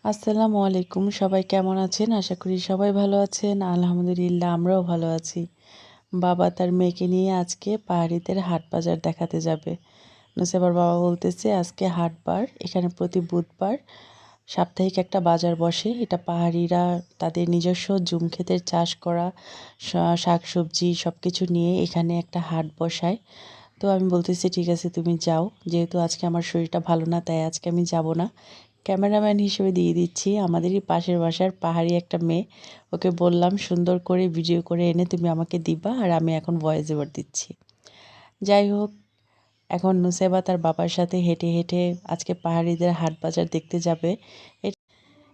আসসালামু আলাইকুম। সবাই কেমন আছেন? আশা করি সবাই ভালো আছেন। আলহামদুলিল্লাহ আমরাও ভালো আছি। বাবা তার মেয়েকে নিয়ে আজকে পাহাড়িদের হাট বাজার দেখাতে যাবে। নুসেবার বাবা বলতেছে আজকে হাটবার। এখানে প্রতি বুধবার সাপ্তাহিক একটা বাজার বসে। এটা পাহাড়িরা তাদের নিজস্ব জুম ক্ষেতের চাষ করা শাকসবজি সবকিছু নিয়ে এখানে একটা হাট বসায়। তো আমি বলতেছি ঠিক আছে তুমি যাও। যেহেতু আজকে আমার শরীরটা ভালো না তাই আজকে আমি যাব না। ক্যামেরাম্যান হিসেবে দিয়ে দিচ্ছি আমাদেরই পাশের বাসার পাহাড়ি একটা মেয়ে। ওকে বললাম সুন্দর করে ভিডিও করে এনে তুমি আমাকে দিবা আর আমি এখন ভয়েস ওভার দিচ্ছি। যাই হোক, এখন নুসেবা তার বাবার সাথে হেঁটে হেঁটে আজকে পাহাড়িদের হাট বাজার দেখতে যাবে।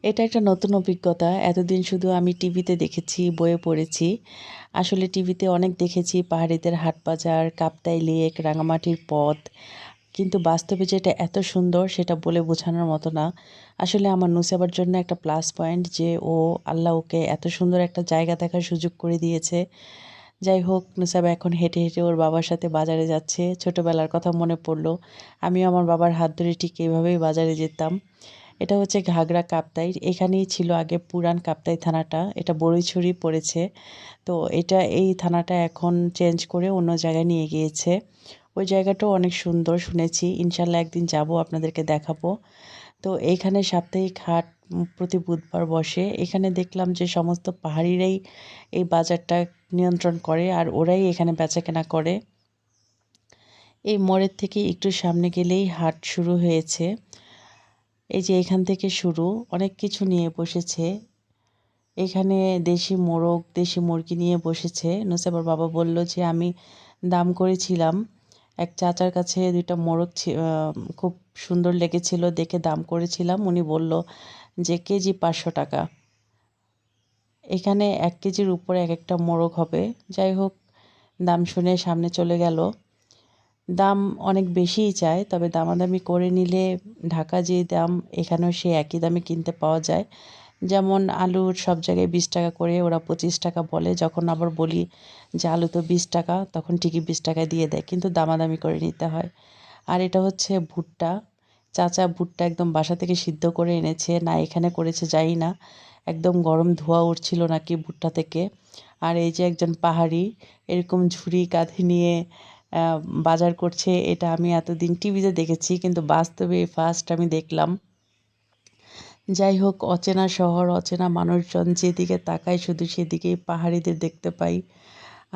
এটা একটা নতুন অভিজ্ঞতা। এতদিন শুধু আমি টিভিতে দেখেছি, বইয়ে পড়েছি। আসলে টিভিতে অনেক দেখেছি পাহাড়িদের হাট বাজার, কাপ্তাই লেক, রাঙামাটির পথ। কিন্তু বাস্তবে যে এটা এত সুন্দর সেটা বলে বোঝানোর মতো না। আসলে আমার নুসেবার জন্য একটা প্লাস পয়েন্ট যে আল্লাহ ওকে এত সুন্দর একটা জায়গা দেখার সুযোগ করে দিয়েছে। যাই হোক, নুসেবা এখন হেঁটে হেঁটে ওর বাবার সাথে বাজারে যাচ্ছে। ছোটোবেলার কথা মনে পড়ল। আমিও আমার বাবার হাত ধরে ঠিক এভাবেই বাজারে যেতাম। এটা হচ্ছে ঘাগড়া কাপ্তাই। এখানেই ছিল আগে পুরান কাপ্তাই থানাটা। এটা বড়ইছড়ি পড়েছে। তো এই থানাটা এখন চেঞ্জ করে অন্য জায়গায় নিয়ে গিয়েছে। ওই জায়গাটাও অনেক সুন্দর শুনেছি। ইনশাআল্লাহ একদিন যাব, আপনাদেরকে দেখাবো। তো এইখানে সাপ্তাহিক হাট প্রতি বুধবার বসে। এখানে দেখলাম যে সমস্ত পাহাড়িরাই এই বাজারটা নিয়ন্ত্রণ করে আর ওরাই এখানে বেচাকেনা করে। এই মোড়ের থেকে একটু সামনে গেলেই হাট শুরু হয়েছে। এই যে এখান থেকে শুরু, অনেক কিছু নিয়ে বসেছে। এখানে দেশি মোরগ, দেশি মুরগি নিয়ে বসেছে। নুসেবার বাবা বলল যে আমি দাম করেছিলাম। এক চাচার কাছে ২ টা মোরগ খুব সুন্দর লেগেছিল দেখে দাম করেছিলাম। উনি বলল যে কেজি ৳৫০০। এখানে ১ কেজির উপরে একেকটা মোরগ হবে। যাই হোক, দাম শুনে সামনে চলে গেল। দাম অনেক বেশিই চায়, তবে দামাদামি করে নিলে ঢাকা যে দাম এখানেও সেই একই দামে কিনতে পাওয়া যায়। যেমন আলুর সব জায়গায় ৳২০ করে, ওরা ৳২৫ বলে। যখন আবার বলি যে আলু তো ৳২০, তখন ঠিকই ৳২০ দিয়ে দেয়, কিন্তু দামাদামি করে নিতে হয়। আর এটা হচ্ছে ভুট্টা। চাচা ভুট্টা একদম বাসা থেকে সিদ্ধ করে এনেছে, না এখানে করেছে জানি না। একদম গরম ধোঁয়া উঠছিল নাকি ভুট্টা থেকে। আর এই যে একজন পাহাড়ি এরকম ঝুড়ি কাঁধে নিয়ে বাজার করছে, এটা আমি এতদিন টিভিতে দেখেছি, কিন্তু বাস্তবে ফার্স্ট আমি দেখলাম। যাই হোক, অচেনা শহর, অচেনা মানুষজন, যেদিকে তাকাই শুধু সেদিকেই পাহাড়িদের দেখতে পাই।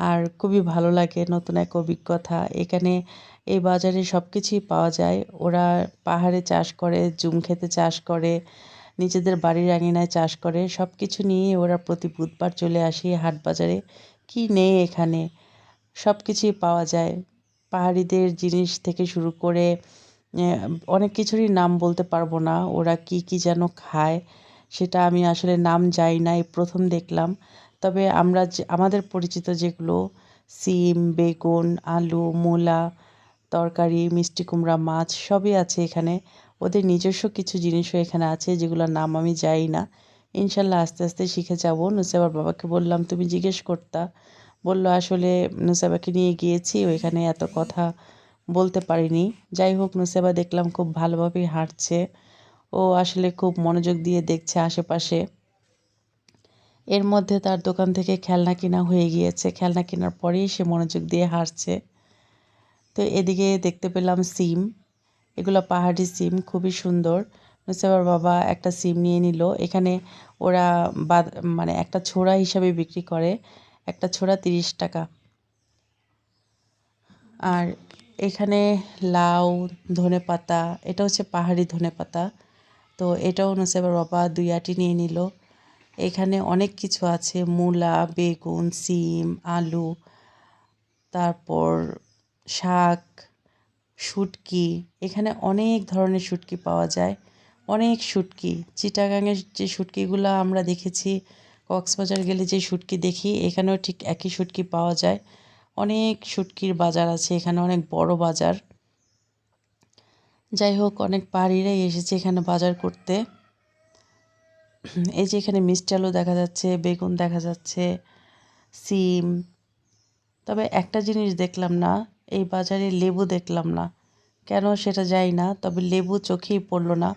আর খুবই ভালো লাগে, নতুন এক অভিজ্ঞতা। এখানে এই বাজারে সব কিছুই পাওয়া যায়। ওরা পাহাড়ে চাষ করে, জুম ক্ষেতে চাষ করে, নিজেদের বাড়ির আঙিনায় চাষ করে। সব কিছু নিয়েই ওরা প্রতি বুধবার চলে আসে হাট বাজারে। কী নেই এখানে? সব কিছুই পাওয়া যায়। পাহাড়িদের জিনিস থেকে শুরু করে অ্যা অনেক কিছুরই নাম বলতে পারবো না। ওরা কি, কি যেন খায় সেটা আমি আসলে নাম জানি না, এই ১ম দেখলাম। তবে আমরা আমাদের পরিচিত যেগুলো সিম, বেগুন, আলু, মূলা, তরকারি, মিষ্টি কুমড়া, মাছ সবই আছে এখানে। ওদের নিজস্ব কিছু জিনিসও এখানে আছে যেগুলোর নাম আমি জানি না। ইনশাআল্লাহ আস্তে, আস্তে শিখে যাব। নুসেবার বাবাকে বললাম, "তুমি জিজ্ঞেস করতা।" বলল, "আসলে নুসেবাকে নিয়ে গিয়েছি, ওইখানে এত কথা বলতে পারিনি।" যাই হোক, নুসেবা দেখলাম খুব ভালোভাবেই হাঁটছে। ও আসলে খুব মনোযোগ দিয়ে দেখছে আশেপাশে। এর মধ্যে তার দোকান থেকে খেলনা কেনা হয়ে গিয়েছে। খেলনা কেনার পরেই সে মনোযোগ দিয়ে হাঁটছে। তো এদিকে দেখতে পেলাম সিম। এগুলো পাহাড়ি সিম, খুবই সুন্দর। নুসেবার বাবা একটা সিম নিয়ে নিল। এখানে ওরা বাদ মানে একটা ছোড়া হিসাবে বিক্রি করে। একটা ছোড়া ৳৩০। আর এখানে লাউ, ধনেপাতা, এটা হচ্ছে পাহাড়ি ধনেপাতা। তো এটাও নুসেবার বাবা ২ আঁটি নিয়ে নিল। এখানে অনেক কিছু আছে, মূলা, বেগুন, সিম, আলু, তারপর শাক, শুটকি। এখানে অনেক ধরনের শুটকি পাওয়া যায়। অনেক শুটকি। চিটাগাংয়ের যে শুটকিগুলা আমরা দেখেছি, কক্সবাজার গেলে যে শুটকি দেখি, এখানেও ঠিক একই শুটকি পাওয়া যায়। অনেক শুটকির বাজার আছে এখানে, অনেক বড় বাজার। যাই হোক, অনেক পাহাড়িরাই এসেছে এখানে বাজার করতে। এই যে এখানে মিষ্টি আলু দেখা যাচ্ছে, বেগুন দেখা যাচ্ছে, সিম। তবে একটা জিনিস দেখলাম না, এই বাজারে লেবু দেখলাম না। কেন সেটা জানি না, তবে লেবু চোখেই পড়ল না।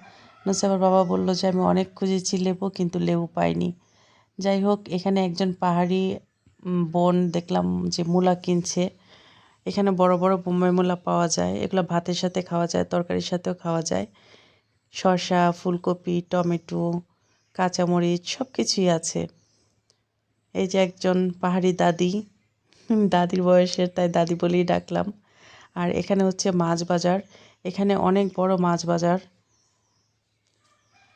নুসাইবার বাবা বলল যে আমি অনেক খুঁজেছি লেবু, কিন্তু লেবু পাইনি। যাই হোক, এখানে একজন পাহাড়ি বোন দেখলাম যে মূলা কিনছে। এখানে বড় বড় বোম্বাই মূলা পাওয়া যায়, এগুলো ভাতের সাথে খাওয়া যায়, তরকারির সাথেও খাওয়া যায়। শসা, ফুলকপি, টমেটো, কাঁচামরিচ সব কিছুই আছে। এই যে একজন পাহাড়ি দাদি, দাদির বয়সের, তাই দাদি বলেই ডাকলাম। আর এখানে হচ্ছে মাছ বাজার। এখানে অনেক বড় মাছ বাজার,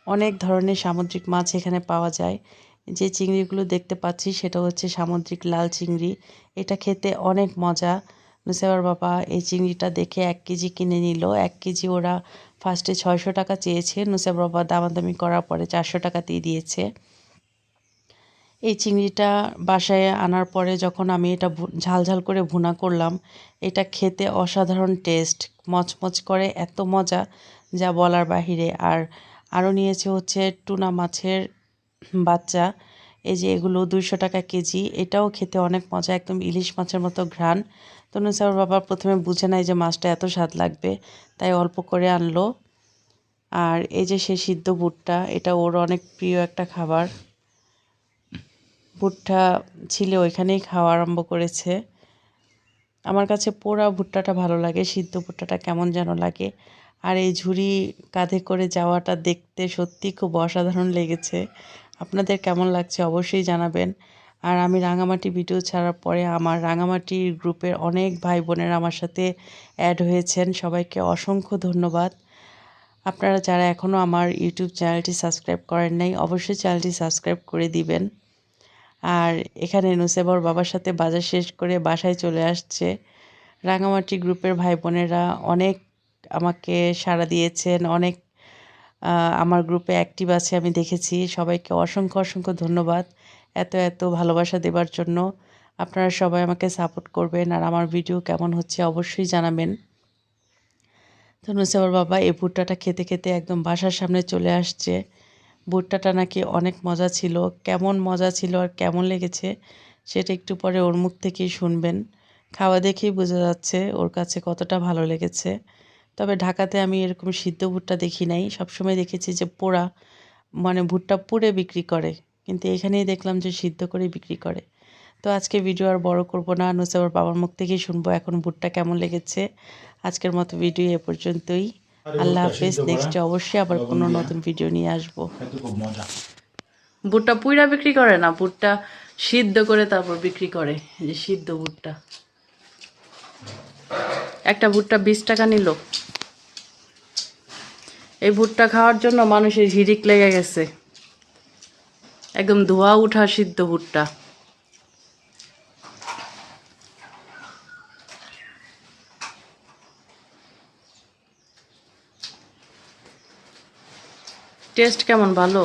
অনেক ধরনের সামুদ্রিক মাছ এখানে পাওয়া যায়। যে চিংড়িগুলো দেখতে পাচ্ছি সেটা হচ্ছে সামুদ্রিক লাল চিংড়ি। এটা খেতে অনেক মজা। নুসাইবার বাবা এই চিংড়িটা দেখে 1 কেজি কিনে নিল। 1 কেজি ওরা ফার্স্টে 600 টাকা চেয়েছে, নুসাইবার বাবা দামাদামি করার পরে 400 টাকাতেই দিয়েছে। এই চিংড়িটা বাসায় আনার পরে যখন আমি এটা ঝাল ঝাল করে ভুনা করলাম, এটা খেতে অসাধারণ টেস্ট, মচমচ করে, এত মজা যা বলার বাহিরে। আর আরও নিয়েছে হচ্ছে টুনা মাছের বাচ্চা। এই যে এগুলো 200 টাকা কেজি, এটাও খেতে অনেক মজা, একদম ইলিশ মাছের মতো ঘ্রাণ। তো নুসাইবার বাবা প্রথমে বুঝে নাই যে মাছটা এত স্বাদ লাগবে, তাই অল্প করে আনলো। আর এই যে সেই সিদ্ধ ভুট্টা, এটা ওর অনেক প্রিয় একটা খাবার। ভুট্টা ছিল ওইখানেই খাওয়া আরম্ভ করেছে। আমার কাছে পোড়া ভুট্টাটা ভালো লাগে, সিদ্ধ ভুট্টাটা কেমন যেন লাগে। আর এই ঝুড়ি কাঁধে করে যাওয়াটা দেখতে সত্যি খুব অসাধারণ লেগেছে। আপনাদের কেমন লাগছে অবশ্যই জানাবেন। আর আমি রাঙামাটি ভিডিও ছাড়ার পরে আমার রাঙামাটি গ্রুপের অনেক ভাই বোনেরা আমার সাথে অ্যাড হয়েছেন, সবাইকে অসংখ্য ধন্যবাদ। আপনারা যারা এখনও আমার ইউটিউব চ্যানেলটি সাবস্ক্রাইব করেন নাই, অবশ্যই চ্যানেলটি সাবস্ক্রাইব করে দিবেন। আর এখানে নুসাইবার বাবার সাথে বাজার শেষ করে বাসায় চলে আসছে। রাঙামাটি গ্রুপের ভাই বোনেরা অনেক আমাকে সাড়া দিয়েছেন, অনেক আমার গ্রুপে অ্যাক্টিভ আছে আমি দেখেছি। সবাইকে অসংখ্য অসংখ্য ধন্যবাদ এত এত ভালোবাসা দেবার জন্য। আপনারা সবাই আমাকে সাপোর্ট করবেন, আর আমার ভিডিও কেমন হচ্ছে অবশ্যই জানাবেন। তো নুসাইবার বাবা এই ভুট্টাটা খেতে খেতে একদম বাসার সামনে চলে আসছে। ভুট্টাটা নাকি অনেক মজা ছিল, কেমন মজা ছিল আর কেমন লেগেছে সেটা একটু পরে ওর মুখ থেকেই শুনবেন। খাওয়া দেখেই বোঝা যাচ্ছে ওর কাছে কতটা ভালো লেগেছে। তবে ঢাকাতে আমি এরকম সিদ্ধ ভুট্টা দেখি নাই, সবসময় দেখেছি যে পোড়া, মানে ভুট্টা পুড়ে বিক্রি করে, কিন্তু এখানেই দেখলাম যে সিদ্ধ করে বিক্রি করে। তো আজকে ভিডিও আর বড় করব না, নুসাইবার বাবার মুখ থেকেই শুনবো এখন ভুট্টা কেমন লেগেছে। আজকের মতো ভিডিও এ পর্যন্তই। আল্লাহ হাফেজ। নেক্সটে অবশ্যই আবার কোনো নতুন ভিডিও নিয়ে আসবো। ভুট্টা পুইরা বিক্রি করে না, ভুট্টা সিদ্ধ করে তারপর বিক্রি করে। এই যে সিদ্ধ ভুট্টা, একটা ভুট্টা 20 টাকা নিল। এই ভুট্টা খাওয়ার জন্য মানুষের হিড়িক লেগে গেছে, একদম ধোয়া উঠা সিদ্ধ ভুট্টা। টেস্ট কেমন, ভালো?